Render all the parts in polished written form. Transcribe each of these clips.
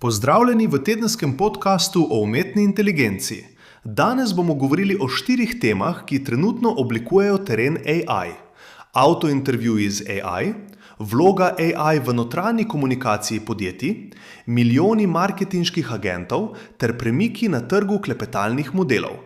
Pozdravljeni v tedenskem podkastu o umetni inteligenci. Danes bomo govorili o 4 temah, ki trenutno oblikujejo teren AI. Avtointervjuji z AI, vloga AI v notranji komunikaciji podjetij, milijoni marketinških agentov ter premiki na trgu klepetalnih modelov.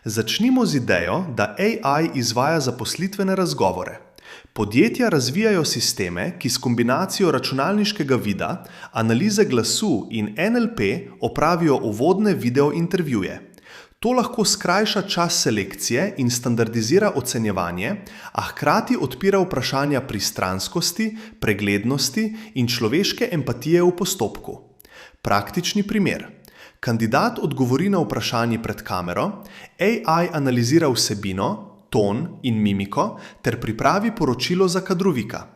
Začnimo z idejo, da AI izvaja zaposlitvene razgovore. Podjetja razvijajo sisteme, ki s kombinacijo računalniškega vida, analize glasu in NLP opravijo uvodne video intervjuje. To lahko skrajša čas selekcije in standardizira ocenjevanje, a hkrati odpira vprašanja pristranskosti, preglednosti in človeške empatije v postopku. Praktični primer. Kandidat odgovori na vprašanje pred kamero, AI analizira vsebino, ton in mimiko ter pripravi poročilo za kadrovika.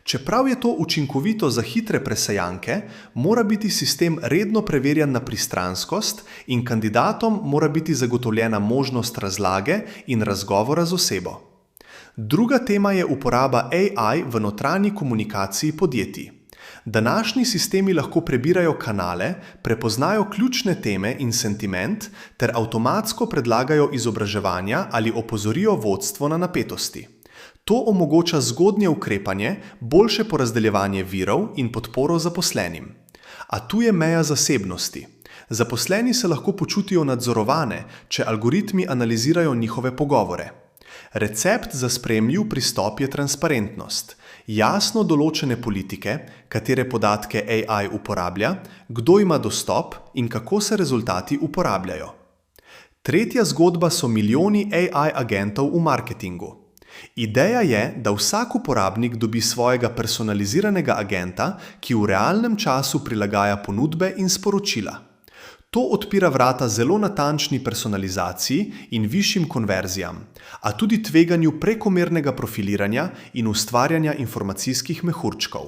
Čeprav je to učinkovito za hitre presejanke, mora biti sistem redno preverjan na pristranskost in kandidatom mora biti zagotovljena možnost razlage in razgovora z osebo. Druga tema je uporaba AI v notranji komunikaciji podjetij. Današnji sistemi lahko prebirajo kanale, prepoznajo ključne teme in sentiment ter avtomatsko predlagajo izobraževanja ali opozorijo vodstvo na napetosti. To omogoča zgodnje ukrepanje, boljše porazdeljevanje virov in podporo zaposlenim. A tu je meja zasebnosti. Zaposleni se lahko počutijo nadzorovane, če algoritmi analizirajo njihove pogovore. Recept za sprejemljiv pristop je transparentnost. Jasno določene politike, katere podatke AI uporablja, kdo ima dostop in kako se rezultati uporabljajo. Tretja zgodba so milijoni AI agentov v marketingu. Ideja je, da vsak uporabnik dobi svojega personaliziranega agenta, ki v realnem času prilagaja ponudbe in sporočila. To odpira vrata zelo natančni personalizaciji in višjim konverzijam, a tudi tveganju prekomernega profiliranja in ustvarjanja informacijskih mehurčkov.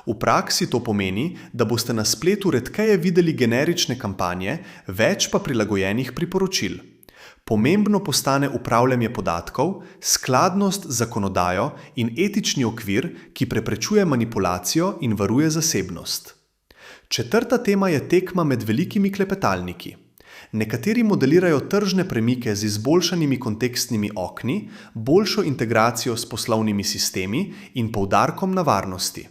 V praksi to pomeni, da boste na spletu redkeje videli generične kampanje, več pa prilagojenih priporočil. Pomembno postane upravljanje podatkov, skladnost z zakonodajo in etični okvir, ki preprečuje manipulacijo in varuje zasebnost. Četrta tema je tekma med velikimi klepetalniki. Nekateri modelirajo tržne premike z izboljšanimi kontekstnimi okni, boljšo integracijo s poslovnimi sistemi in poudarkom na varnosti.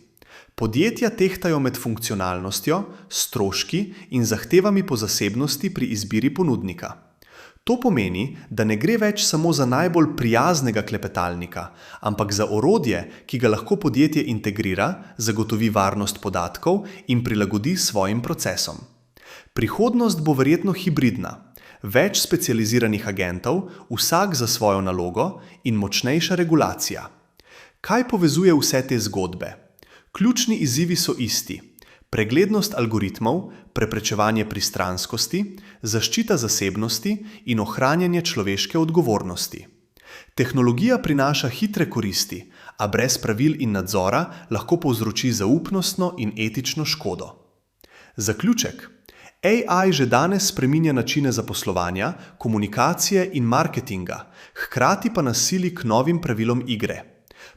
Podjetja tehtajo med funkcionalnostjo, stroški in zahtevami po zasebnosti pri izbiri ponudnika. To pomeni, da ne gre več samo za najbolj prijaznega klepetalnika, ampak za orodje, ki ga lahko podjetje integrira, zagotovi varnost podatkov in prilagodi svojim procesom. Prihodnost bo verjetno hibridna. Več specializiranih agentov, vsak za svojo nalogo in močnejša regulacija. Kaj povezuje vse te zgodbe? Ključni izzivi so isti. Preglednost algoritmov, preprečevanje pristranskosti, zaščita zasebnosti in ohranjanje človeške odgovornosti. Tehnologija prinaša hitre koristi, a brez pravil in nadzora lahko povzroči zaupnostno in etično škodo. Zaključek. AI že danes spreminja načine zaposlovanja, komunikacije in marketinga, hkrati pa nas sili k novim pravilom igre.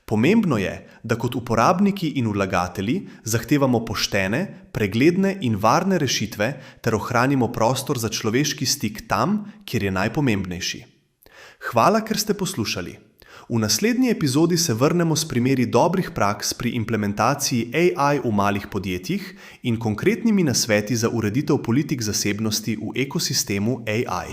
Pomembno je, da kot uporabniki in vlagatelji zahtevamo poštene, pregledne in varne rešitve ter ohranimo prostor za človeški stik tam, kjer je najpomembnejši. Hvala, ker ste poslušali. V naslednji epizodi se vrnemo s primeri dobrih praks pri implementaciji AI v malih podjetjih in konkretnimi nasveti za ureditev politik zasebnosti v ekosistemu AI.